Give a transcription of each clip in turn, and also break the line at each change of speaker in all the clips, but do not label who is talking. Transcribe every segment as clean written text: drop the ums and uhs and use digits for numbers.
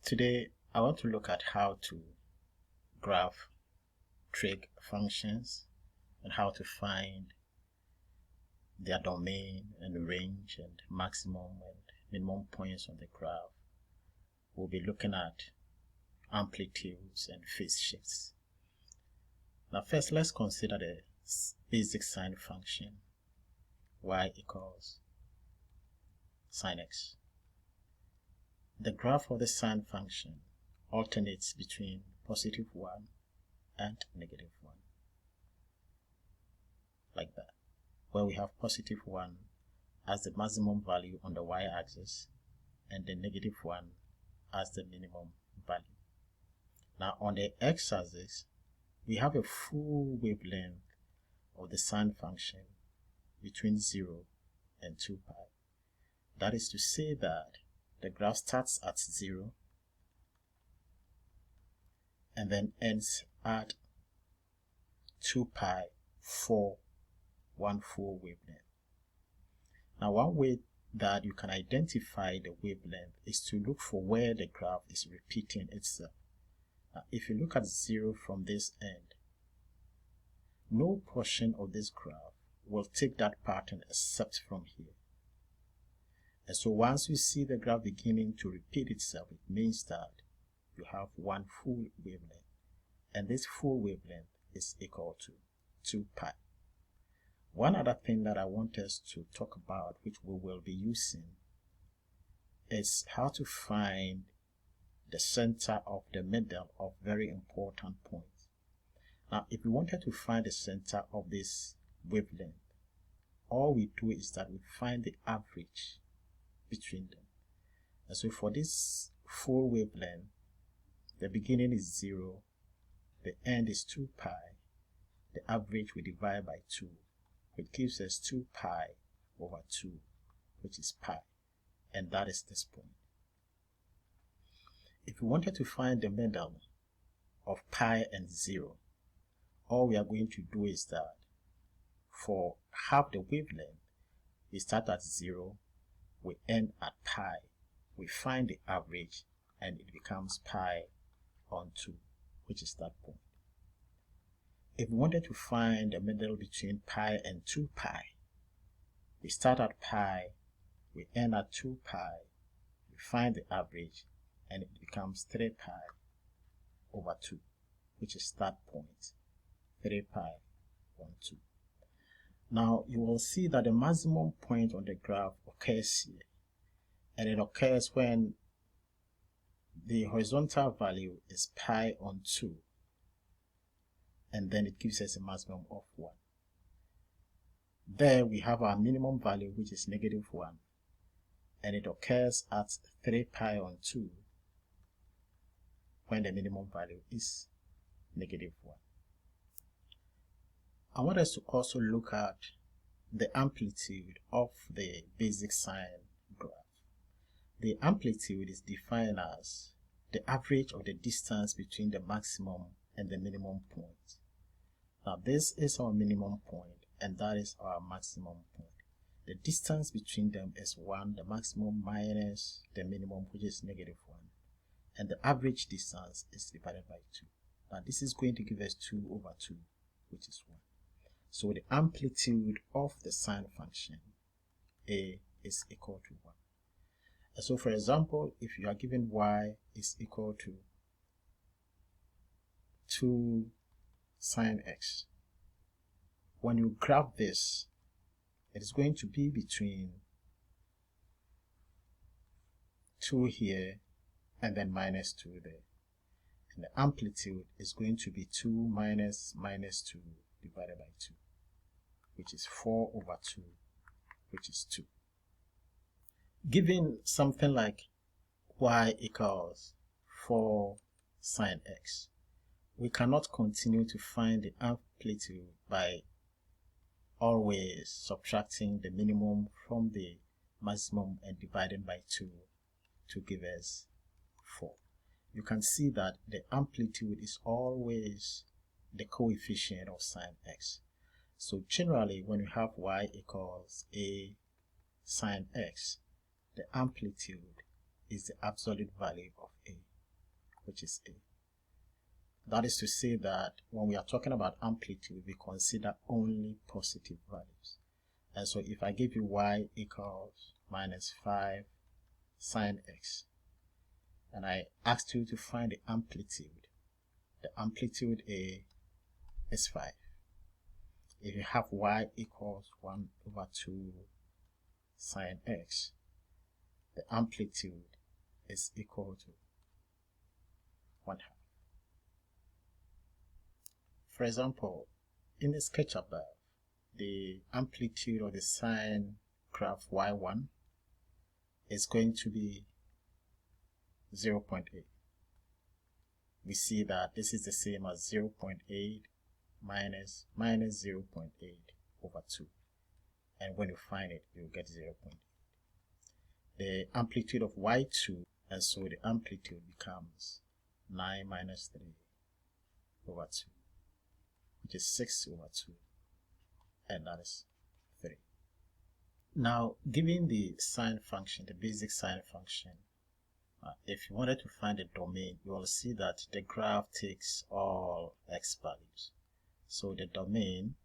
Today, I want to look at how to graph trig functions and how to find their domain and range and maximum and minimum points on the graph. We'll be looking at amplitudes and phase shifts. Now first, let's consider the basic sine function y equals sine x. The graph of the sine function alternates between positive 1 and negative 1, like that, where we have positive 1 as the maximum value on the y-axis and the negative 1 as the minimum value. Now on the x-axis, we have a full wavelength of the sine function between 0 and 2 pi. That is to say that the graph starts at 0 and then ends at 2 pi for one full wavelength. Now one way that you can identify the wavelength is to look for where the graph is repeating itself. Now if you look at 0 from this end, no portion of this graph will take that pattern except from here. And so once you see the graph beginning to repeat itself, it means that you have one full wavelength. And this full wavelength is equal to 2 pi. One other thing that I want us to talk about, which we will be using, is how to find the center of the middle of very important points. Now, if we wanted to find the center of this wavelength, all we do is that we find the average between them. And so for this full wavelength, the beginning is 0, the end is 2 pi, the average we divide by 2, which gives us 2 pi over 2, which is pi, and that is this point. If we wanted to find the middle of pi and 0, all we are going to do is that for half the wavelength, we start at 0, we end at pi, we find the average, and it becomes pi on 2, which is that point. If we wanted to find the middle between pi and 2 pi, we start at pi, we end at 2 pi, we find the average, and it becomes 3 pi over 2, which is that point, 3 pi on 2. Now you will see that the maximum point on the graph occurs here, and it occurs when the horizontal value is pi on 2, and then it gives us a maximum of 1. There we have our minimum value, which is negative 1, and it occurs at 3 pi on 2 when the minimum value is negative 1. I want us to also look at the amplitude of the basic sine graph. The amplitude is defined as the average of the distance between the maximum and the minimum point. Now this is our minimum point and that is our maximum point. The distance between them is 1, the maximum minus the minimum, which is negative 1. And the average distance is divided by 2. Now this is going to give us 2 over 2, which is 1. So the amplitude of the sine function A is equal to 1. And so for example, if you are given y is equal to 2 sine x, when you graph this, it is going to be between 2 here and then minus 2 there. And the amplitude is going to be 2 minus 2 divided by 2, which is 4 over 2, which is 2. Given something like y equals 4 sine x, we cannot continue to find the amplitude by always subtracting the minimum from the maximum and dividing by 2 to give us 4. You can see that the amplitude is always the coefficient of sine x. So generally, when you have y equals a sine x, the amplitude is the absolute value of a. which is A. That is to say that when we are talking about amplitude, we consider only positive values. And so if I give you y equals minus 5 sine x, and I asked you to find the amplitude A is 5. If you have y equals 1 over 2 sine x, the amplitude is equal to 1/2. For example, in the sketch above, the amplitude of the sine graph y1 is going to be 0.8. We see that this is the same as 0.8 minus 0.8 over 2. And when you find it, you'll get 0.8. The amplitude of y2, and so the amplitude becomes 9 minus 3 over 2, which is 6 over 2, and that is 3. Now, given the sine function, the basic sine function, if you wanted to find the domain, you will see that the graph takes all x values. So the domain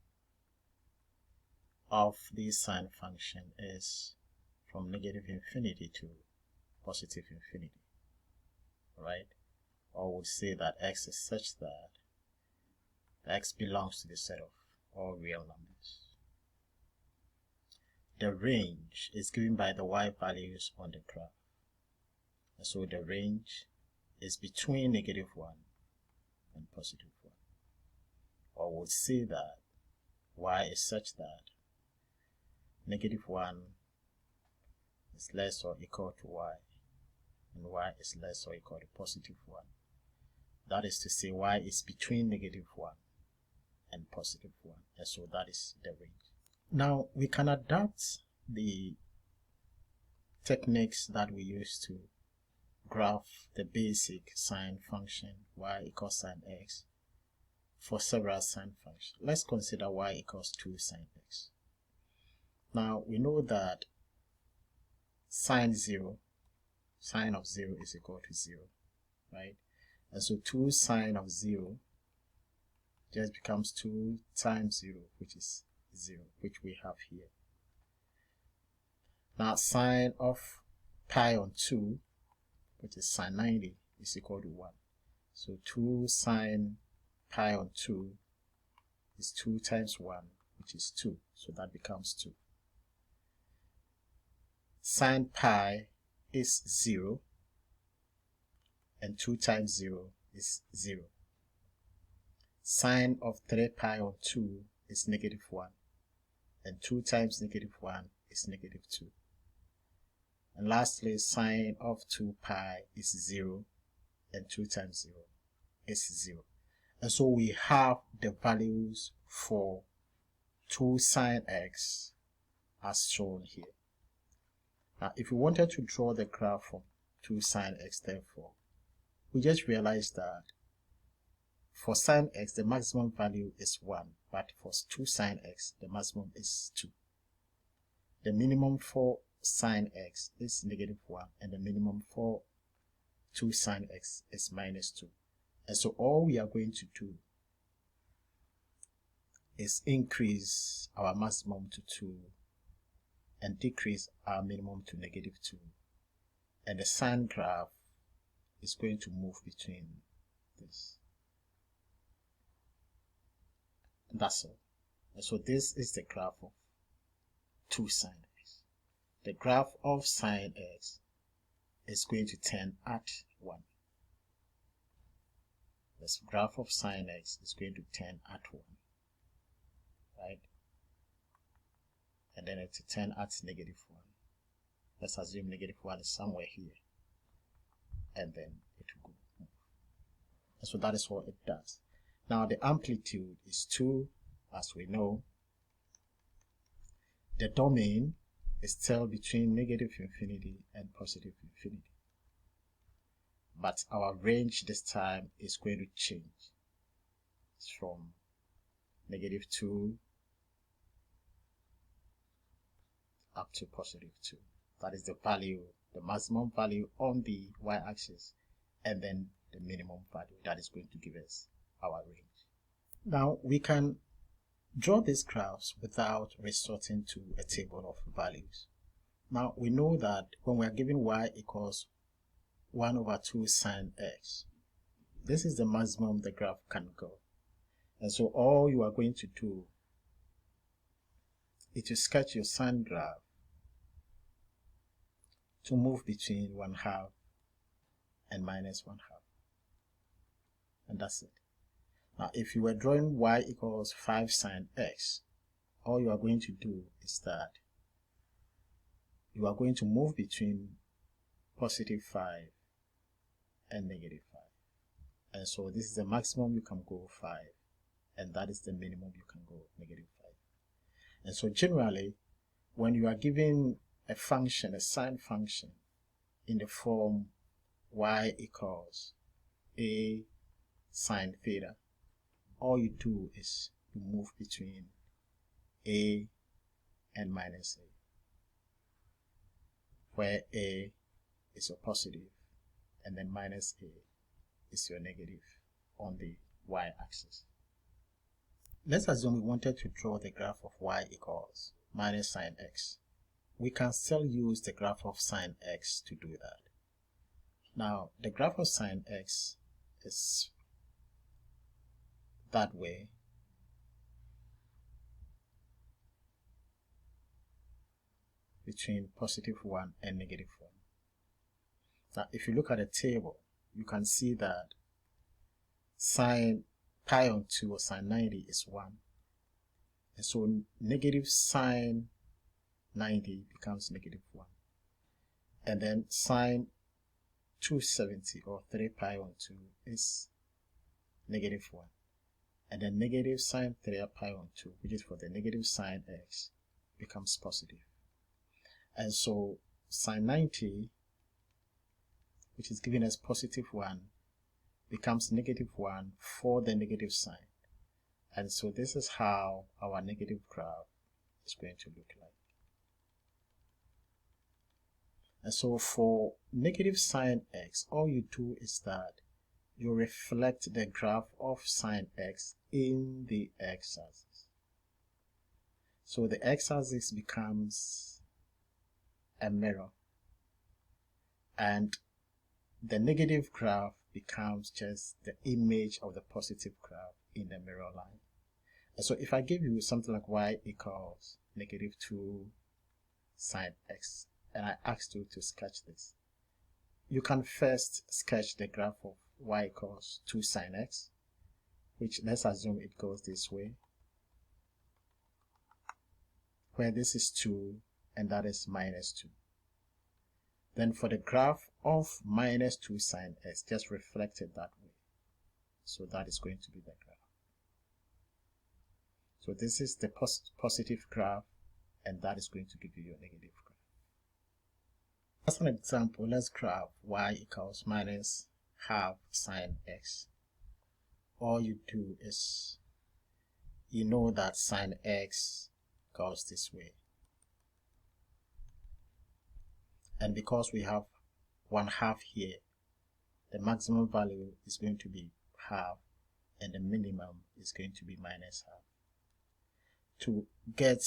of the sine function is from negative infinity to positive infinity, right? Or we'll say that x is such that x belongs to the set of all real numbers. The range is given by the y values on the graph. And so the range is between negative 1 and positive 1. Or we'll say that y is such that negative 1 is less or equal to y, and y is less or equal to positive 1. That is to say, y is between negative 1 and positive 1, and so that is the range. Now, we can adapt the techniques that we use to graph the basic sine function y equals sine x for several sine functions. Let's consider y equals 2 sine x. Now, we know that sine of 0 is equal to 0, right? And so 2 sine of 0 just becomes 2 times 0, which is 0, which we have here. Now, sine of pi on 2, which is sine 90, is equal to 1. So 2 sine pi on 2 is 2 times 1, which is 2. So that becomes 2. Sine pi is 0, and 2 times 0 is 0. Sine of 3 pi on 2 is negative 1, and 2 times negative 1 is negative 2. And lastly, sine of 2 pi is 0, and 2 times 0 is 0. And so we have the values for 2 sine x as shown here. Now, if we wanted to draw the graph from 2 sine x, therefore, we just realized that for sine x, the maximum value is 1, but for 2 sine x, the maximum is 2. The minimum for sine x is negative 1, and the minimum for 2 sine x is minus 2. And so all we are going to do is increase our maximum to 2 and decrease our minimum to negative 2. And the sine graph is going to move between this. And that's all. And so this is the graph of 2 sine x. The graph of sine x is going to tend at 1. This graph of sine x is going to tend at 1, right? And then it will tend at negative 1. Let's assume negative 1 is somewhere here, and then it will go. And so that is what it does. Now the amplitude is 2, as we know. The domain is still between negative infinity and positive infinity. But our range this time is going to change. It's from negative 2 up to positive 2. That is the value, the maximum value on the y-axis. And then the minimum value that is going to give us our range. Now we can draw these graphs without resorting to a table of values. Now we know that when we are given y equals 1 over 2 sine x, this is the maximum the graph can go. And so all you are going to do is to sketch your sine graph to move between 1/2 and -1/2. And that's it. Now if you were drawing y equals 5 sine x, all you are going to do is that you are going to move between +5 and -5. And so this is the maximum you can go 5, and that is the minimum you can go -5. And so generally, when you are given a function, a sine function, in the form y equals a sine theta, all you do is you move between a and -a, where a is your positive and then -a is your negative on the y-axis. Let's assume we wanted to draw the graph of y equals minus sine x. We can still use the graph of sine x to do that. Now, the graph of sine x is that way. Between +1 and -1. Now, if you look at the table, you can see that sine pi on 2 or sine 90 is 1. And so negative sine 90 becomes -1. And then sine 270 or 3 pi on 2 is -1. And then negative sine 3 pi on 2, which is for the negative sine x, becomes positive. And so sine 90, which is giving us +1, becomes -1 for the negative sign. And so this is how our negative graph is going to look like. And so for negative sine x, all you do is that you reflect the graph of sine x in the x-axis. So the x-axis becomes a mirror, and the negative graph becomes just the image of the positive graph in the mirror line. And so if I give you something like y equals -2 sine x, and I asked you to sketch this, you can first sketch the graph of y equals 2 sine x, which let's assume it goes this way, where this is 2 and that is -2. Then for the graph of -2 sine x, just reflect it that way. So that is going to be the graph. So this is the positive graph, and that is going to give you your negative graph. As an example, let's graph y equals -1/2 sine x. All you do is, you know that sine x goes this way. And because we have 1/2 here, the maximum value is going to be 1/2, and the minimum is going to be -1/2. To get,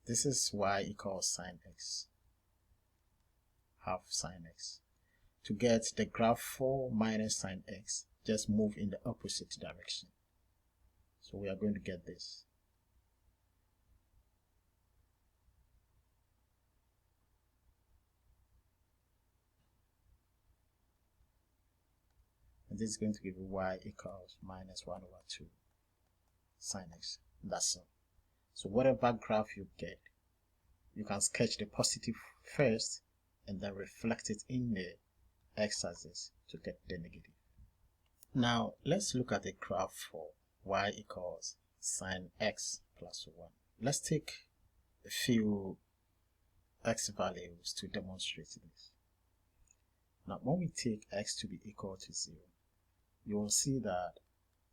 this is y equals sine x, 1/2 sine x. To get the graph for minus sine x, just move in the opposite direction. So we are going to get this. And this is going to give you y equals -1/2 sine x. That's all. So whatever graph you get, you can sketch the positive first and then reflect it in the x-axis to get the negative. Now let's look at the graph for y equals sine x plus 1. Let's take a few x values to demonstrate this. Now when we take x to be equal to 0, you will see that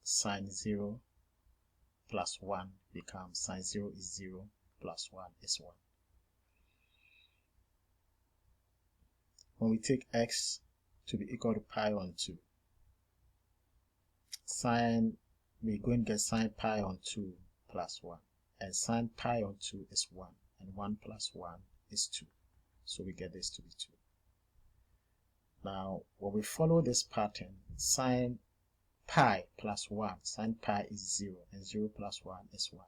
sine 0 plus 1 becomes sine 0 is 0 plus 1 is 1. When we take x to be equal to pi on 2, we're going to get sine pi on 2 plus 1. And sine pi on 2 is 1. And 1 plus 1 is 2. So we get this to be 2. Now, when we follow this pattern, sine pi plus 1, sine pi is 0. And 0 plus 1 is 1.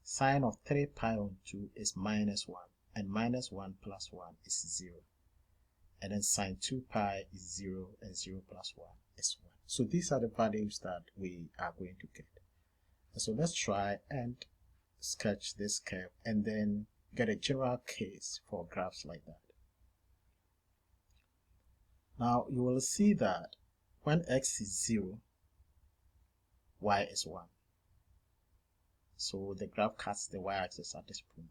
Sine of 3 pi on 2 is minus 1. And minus 1 plus 1 is 0. And then sine 2 pi is 0. And 0 plus 1 is 1. So these are the values that we are going to get. And so let's try and sketch this curve and then get a general case for graphs like that. Now you will see that when x is 0, y is 1. So the graph cuts the y-axis at this point.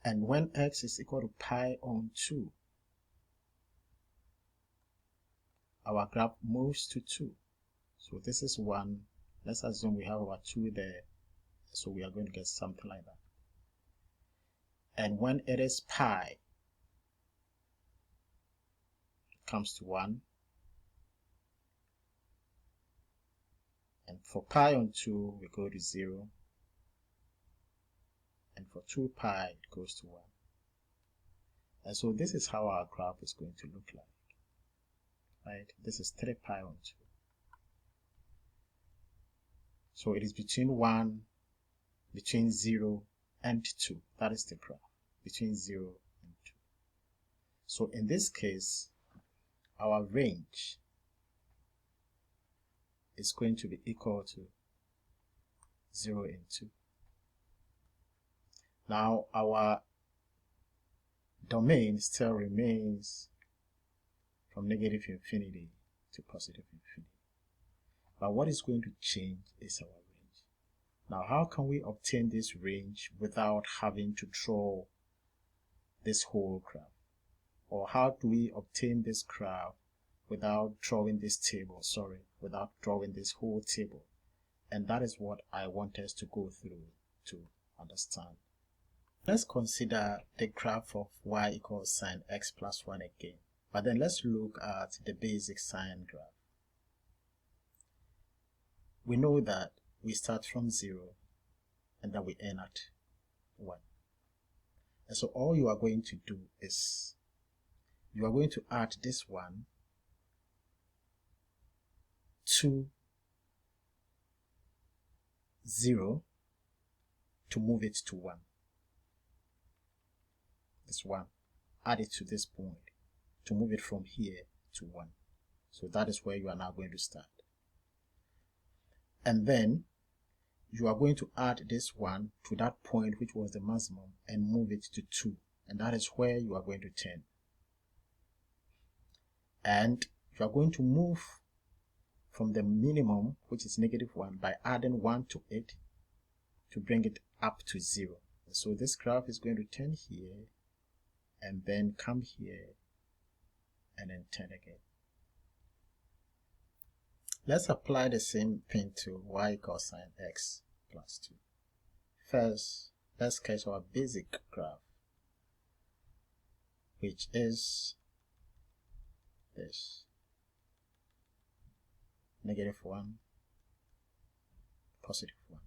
And when x is equal to pi on 2, our graph moves to 2. So this is 1. Let's assume we have our 2 there. So we are going to get something like that. And when it is pi, it comes to 1. And for pi on 2, we go to 0. And for 2 pi, it goes to 1. And so this is how our graph is going to look like. Right? This is 3 pi on 2. So it is between 0 and 2. That is the graph, between 0 and 2. So in this case, our range is going to be equal to 0 and 2. Now our domain still remains from negative infinity to positive infinity. But what is going to change is our range. Now how can we obtain this range without having to draw this whole graph? Or how do we obtain this graph without drawing this table, without drawing this whole table? And that is what I want us to go through to understand. Let's consider the graph of y equals sine x plus 1 again. But then let's look at the basic sine graph. We know that we start from 0 and then we end at 1. And so all you are going to do is you are going to add this 1 to 0 to move it to 1. This 1, add it to this point to move it from here to 1. So that is where you are now going to start. And then you are going to add this 1 to that point which was the maximum and move it to 2. And that is where you are going to turn. And you are going to move from the minimum, which is negative 1, by adding 1 to it to bring it up to 0. So this graph is going to turn here and then come here and then turn again. Let's apply the same thing to y equals sine x plus 2. First, let's sketch our basic graph, which is this. Negative 1, positive 1.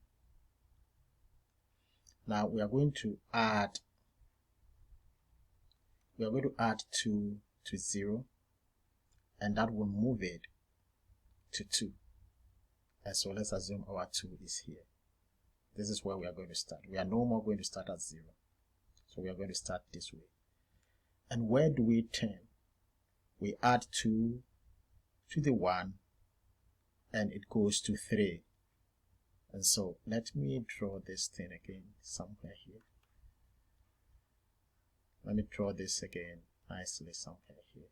Now we are going to add 2 to 0, and that will move it to 2. And so let's assume our 2 is here. This is where we are going to start. We are no more going to start at 0. So we are going to start this way. And where do we turn? We add 2 to the 1, and it goes to 3. And so let me draw this thing again somewhere here. Let me draw this again nicely somewhere here.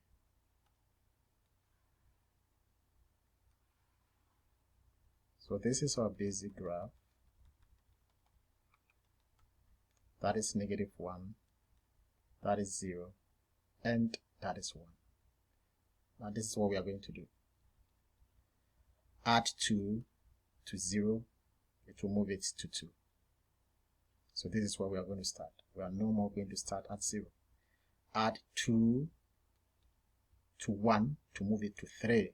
So this is our basic graph. That is negative 1, that is 0, and that is 1. Now this is what we are going to do. Add 2 to 0, it will move it to 2. So this is where we are going to start. We are no more going to start at 0. Add 2 to 1 to move it to 3.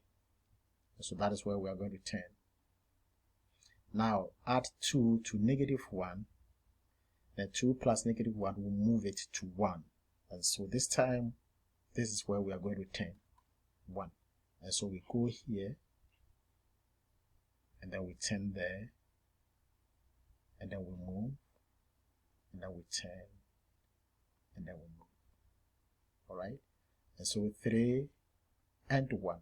So that is where we are going to turn. Now add 2 to -1. Then 2 plus -1 will move it to 1. And so this time, this is where we are going to turn 1. And so we go here, and then we turn there, and then we move, and then we turn, and then we move. Alright? And so 3 and 1.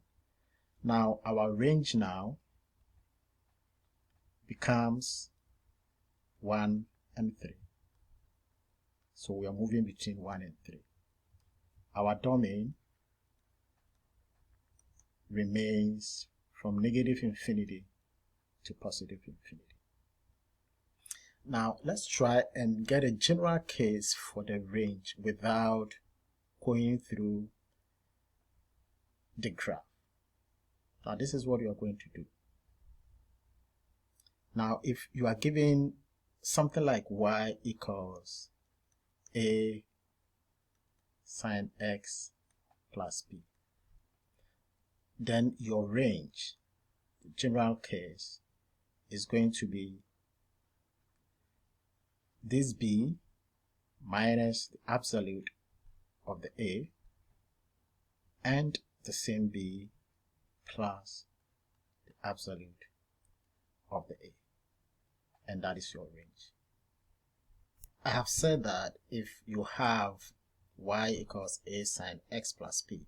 Now our range now becomes 1 and 3. So we are moving between 1 and 3. Our domain remains from -infinity to +infinity. Now let's try and get a general case for the range without going through the graph. Now this is what you are going to do. Now if you are given something like y equals a sine x plus b, then your range, the general case, is going to be this b minus the absolute of the a and the same b plus the absolute of the a, and that is your range. I have said that if you have y equals a sine x plus b,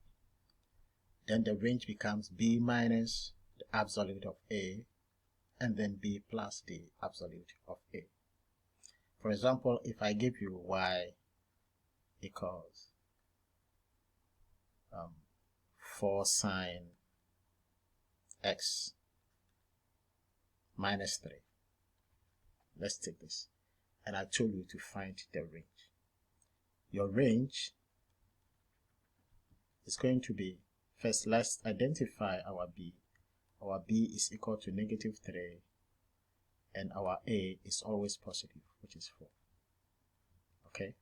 then the range becomes b minus the absolute of a and then b plus the absolute of a. For example, if I give you y equals 4 sine x minus 3, let's take this, and I told you to find the range. Your range is going to be, first let's identify our b. Our b is equal to -3, and our a is always positive, which is 4. Okay,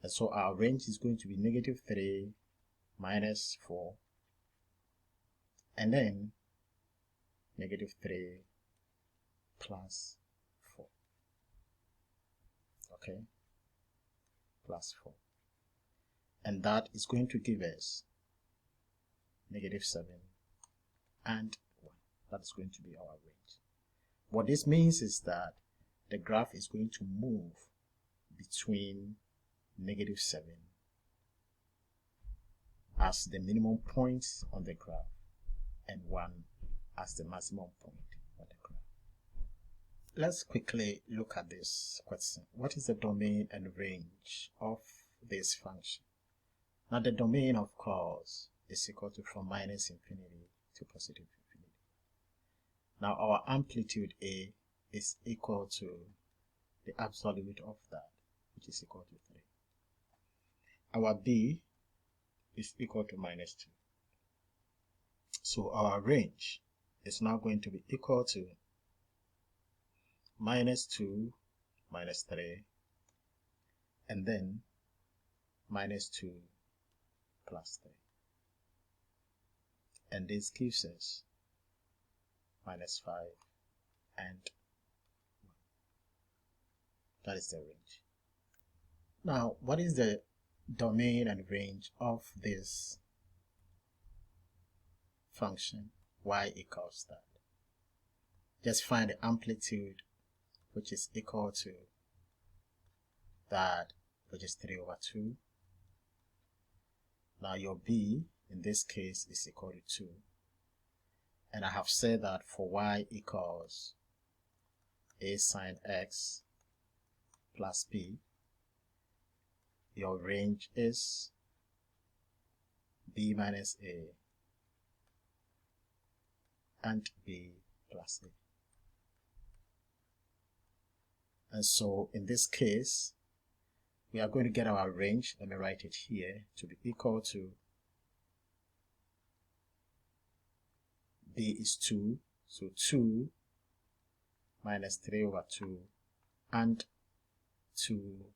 and so our range is going to be -3 minus 4, and then -3 plus 4. Okay, plus 4, and that is going to give us -7 and 1. That is going to be our range. What this means is that the graph is going to move between -7 as the minimum point on the graph and 1 as the maximum point on the graph. Let's quickly look at this question. What is the domain and range of this function? Now the domain, of course, is equal to from -infinity to +infinity. Now our amplitude A is equal to the absolute of that, which is equal to 3. Our B is equal to -2. So our range is now going to be equal to -2 minus 3 and then -2 plus 3. And this gives us -5 and 1. That is the range. Now, what is the domain and range of this function y equals that? Just find the amplitude, which is equal to that, which is 3/2. Now your b in this case is equal to 2. And I have said that for y equals a sine x plus b, your range is b minus a and b plus a. And so in this case, we are going to get our range, let me write it here, to be equal to b is 2, so 2 minus 3/2 and 2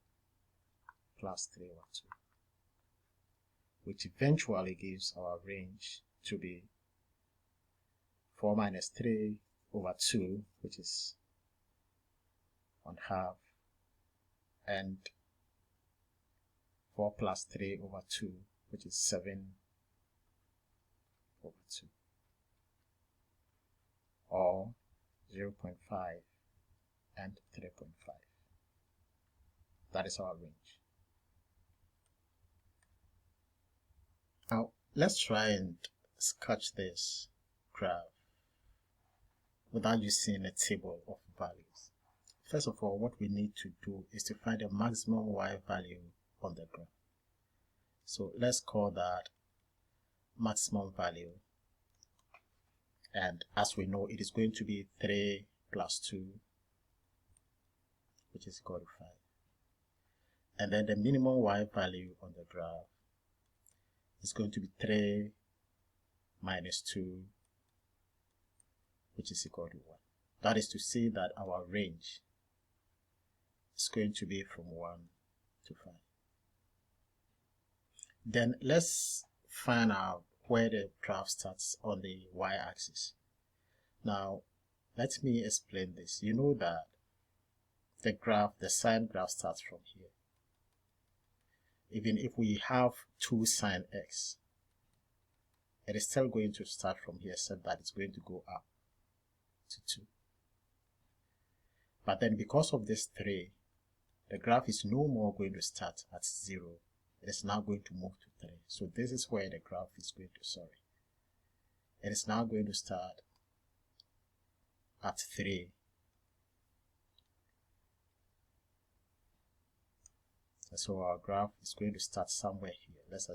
plus 3/2, which eventually gives our range to be 4 minus 3 over 2, which is 1/2, and 4 plus 3 over 2, which is 7 over 2, or 0.5 and 3.5. That is our range. Now let's try and sketch this graph without using a table of values. First of all, what we need to do is to find the maximum y value on the graph. So let's call that maximum value, and as we know, it is going to be 3 plus 2, which is equal to 5. And then the minimum y value on the graph is going to be 3 minus 2, which is equal to 1. That is to say that our range is going to be from 1 to 5. Then let's find out where the graph starts on the y-axis. Now let me explain this. You know that the sine graph starts from here. Even if we have 2 sine x, it is still going to start from here, except that it's going to go up to 2. But then because of this 3, the graph is no more going to start at 0. It is now going to move to 3. So this is where the graph is going to, it is now going to start at 3. And so our graph is going to start somewhere here. Let us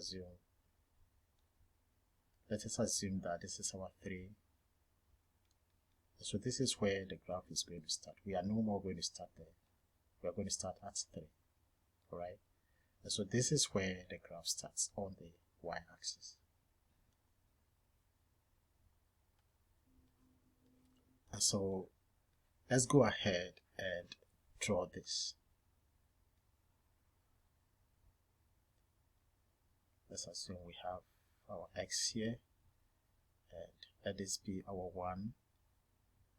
assume that this is our 3. So this is where the graph is going to start. We are no more going to start there. We are going to start at 3. Alright? And so this is where the graph starts on the y-axis. And so let's go ahead and draw this. Let's assume we have our x here, and let this be our 1,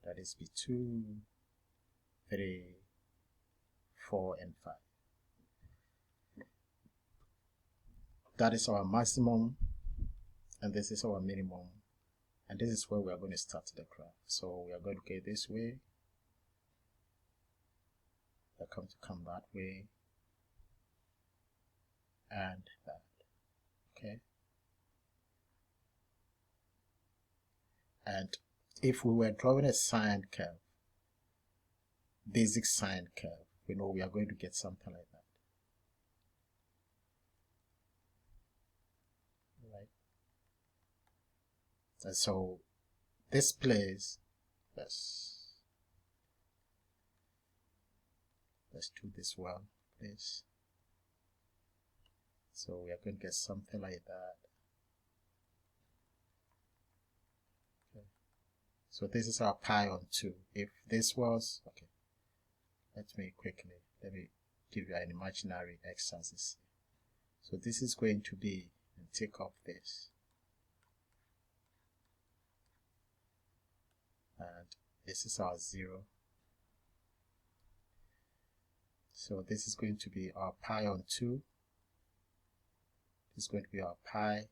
let this be 2, 3, 4, and 5. That is our maximum, and this is our minimum, and this is where we are going to start the graph. So we are going to go this way, we are going to come that way, and that. Okay. And if we were drawing a sine curve, basic sine curve, we know we are going to get something like that. Right? And so this place, let's do this well, please. So we are going to get something like that. Okay. So this is our pi on 2. If this was, okay, let me give you an imaginary x-axis. So this is going to be, and take off this, and this is our 0. So this is going to be our pi on 2. This is going to be our pi,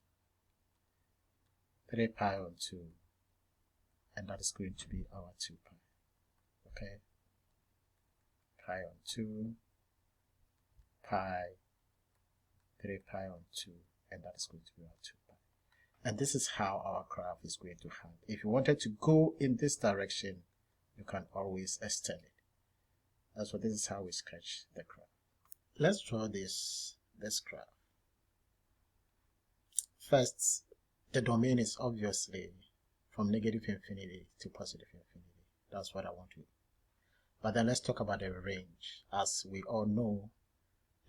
3 pi on 2, and that is going to be our 2 pi. Okay, pi on 2, pi, 3 pi on 2, and that is going to be our 2 pi. And this is how our graph is going to hang. If you wanted to go in this direction, you can always extend it. And so this is how we sketch the graph. Let's draw this graph. First, the domain is obviously from negative infinity to positive infinity. That's what I want to do. But then let's talk about the range. As we all know,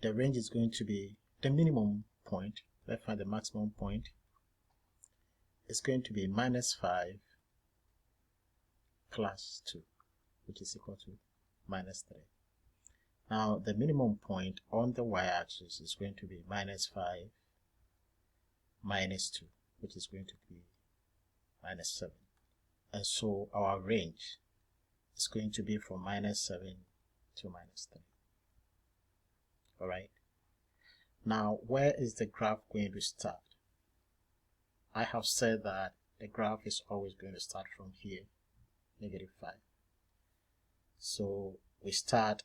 the range is going to be the minimum point. Let's find the maximum point. It's going to be minus 5 plus 2, which is equal to minus 3. Now, the minimum point on the y-axis is going to be minus 5 minus 2, which is going to be minus 7. And so our range is going to be from -7 to -3. All right. Now, where is the graph going to start? I have said that the graph is always going to start from here, -5. So we start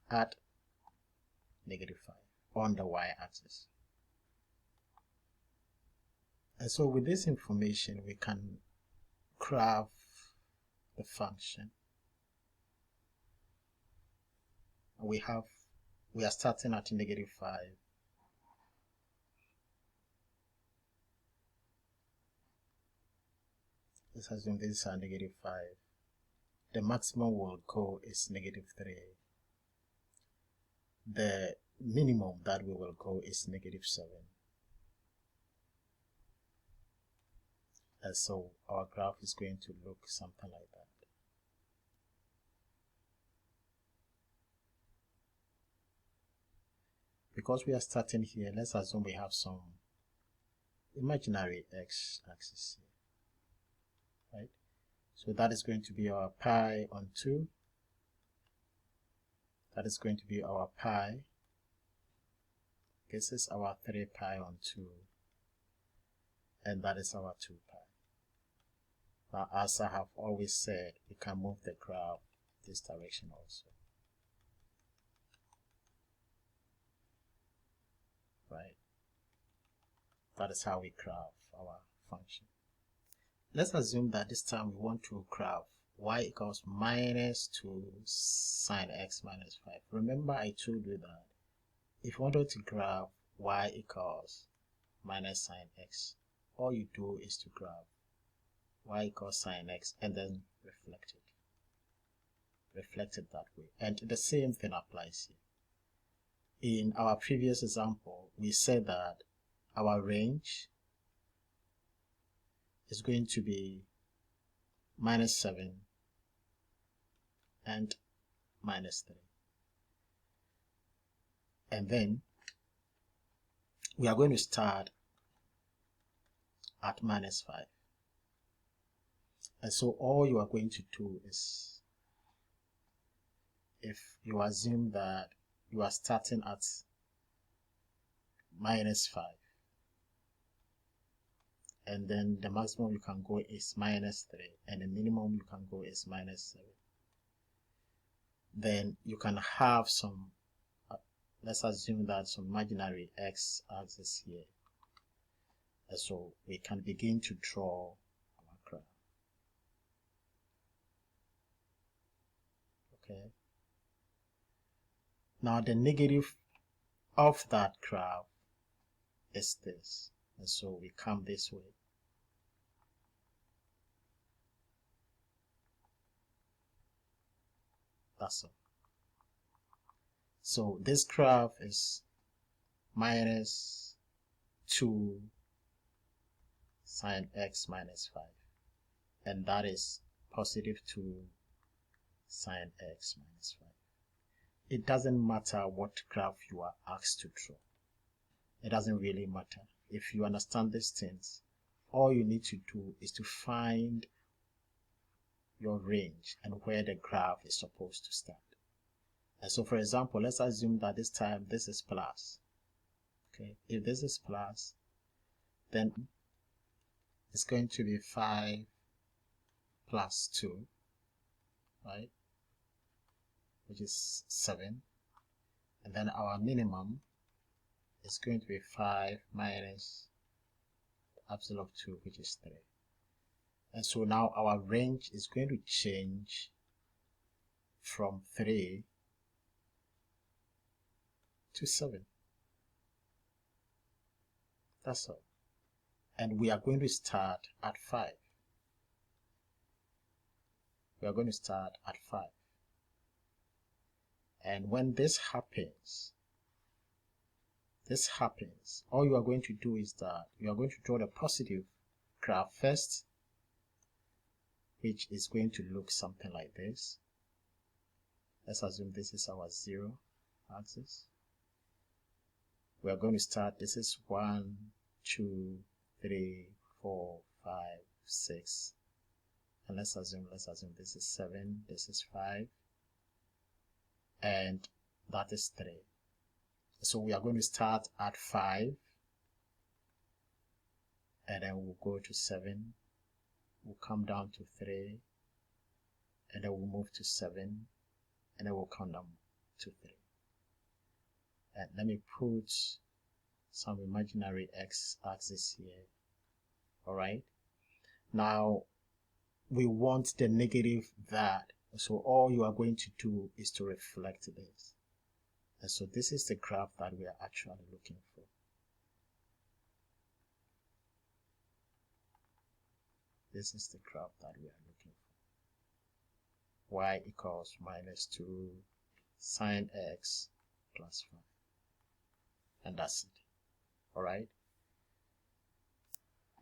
at -5 on the y-axis. And so with this information, we can graph the function. We are starting at -5. Let's assume this is at -5. The maximum will go is -3. The minimum that we will go is -7. And so our graph is going to look something like that. Because we are starting here, let's assume we have some imaginary x-axis here, right? So that is going to be our pi on 2. That is going to be our pi. This is our 3 pi on 2. And that is our 2 pi. Now, as I have always said, we can move the graph this direction also. Right? That is how we graph our function. Let's assume that this time we want to graph y equals -2 sine x minus 5. Remember I told you that if you wanted to graph y equals minus sine x, all you do is to graph y equals sine x and then reflect it. Reflect it that way. And the same thing applies here. In our previous example, we said that our range is going to be -7 and -3. And then we are going to start at -5. And so all you are going to do is, if you assume that you are starting at -5, and then the maximum you can go is -3, and the minimum you can go is -7, then you can have some, let's assume that some imaginary x-axis here. And so we can begin to draw our graph. Okay. Now the negative of that graph is this. And so we come this way. That's all. So this graph is -2 sine x minus 5. And that is +2 sine x minus 5. It doesn't matter what graph you are asked to draw. It doesn't really matter. If you understand these things, all you need to do is to find your range and where the graph is supposed to start. And so, for example, let's assume that this time this is plus. Okay, if this is plus, then it's going to be 5 plus 2, right? Which is 7. And then our minimum is going to be 5 minus absolute 2, which is 3. And so now our range is going to change from 3 to 7. That's all. And we are going to start at 5. We are going to start at 5. And when this happens, all you are going to do is that you are going to draw the positive graph first, which is going to look something like this. Let's assume this is our 0 axis. We are going to start, this is 1, 2, 3, 4, 5, 6, and let's assume this is 7, this is 5, and that is 3. So we are going to start at 5, and then we'll go to 7, we'll come down to 3, and then we'll move to 7, and then we'll come down to 3. And let me put some imaginary x-axis here. Alright, now we want the negative that, so all you are going to do is to reflect this. And so this is the graph that we are actually looking for. This is the graph that we are looking for. Y equals minus 2 sine x plus 5. And that's it. Alright.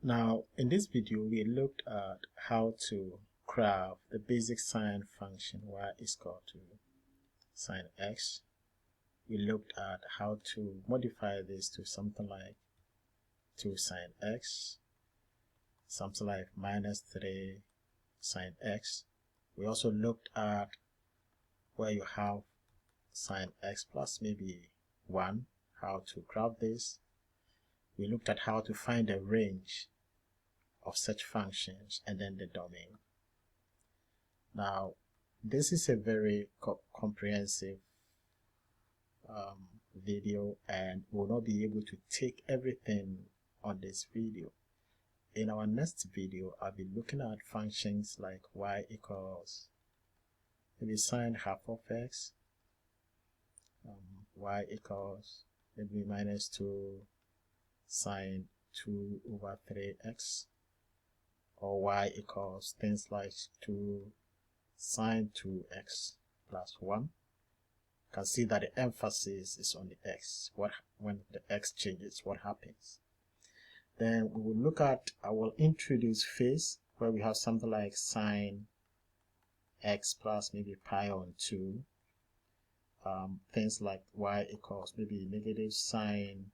Now, in this video, we looked at how to graph the basic sine function y is equal to sine x. We looked at how to modify this to something like 2 sine x, something like minus 3 sine x. We also looked at where you have sine x plus maybe 1, how to graph this. We looked at how to find the range of such functions and then the domain. Now, this is a very comprehensive video, and we'll not be able to take everything on this video. In our next video, I'll be looking at functions like y equals maybe sine half of x, y equals maybe minus 2 sine 2 over 3x, or y equals things like 2 sine 2x plus 1. You can see that the emphasis is on the x. When the x changes, what happens? Then we will look at, I will introduce phase, where we have something like sine x plus maybe pi on 2. Things like y equals maybe negative sine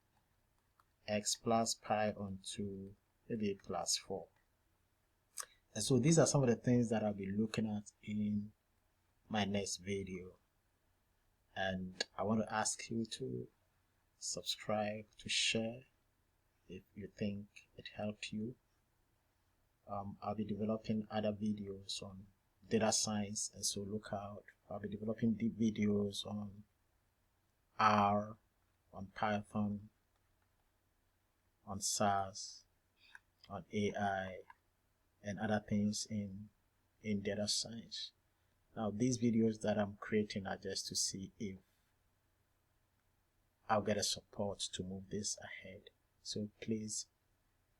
x plus pi on 2, maybe plus 4. And so these are some of the things that I'll be looking at in my next video. And I want to ask you to subscribe, to share if you think it helped you. I'll be developing other videos on data science, and so look out. I'll be developing deep videos on R, on Python, on SAS, on AI, and other things in data science. Now, these videos that I'm creating are just to see if I'll get a support to move this ahead. So please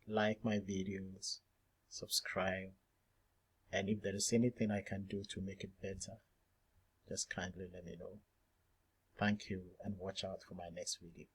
like my videos, subscribe, and if there is anything I can do to make it better, just kindly let me know. Thank you, and watch out for my next video.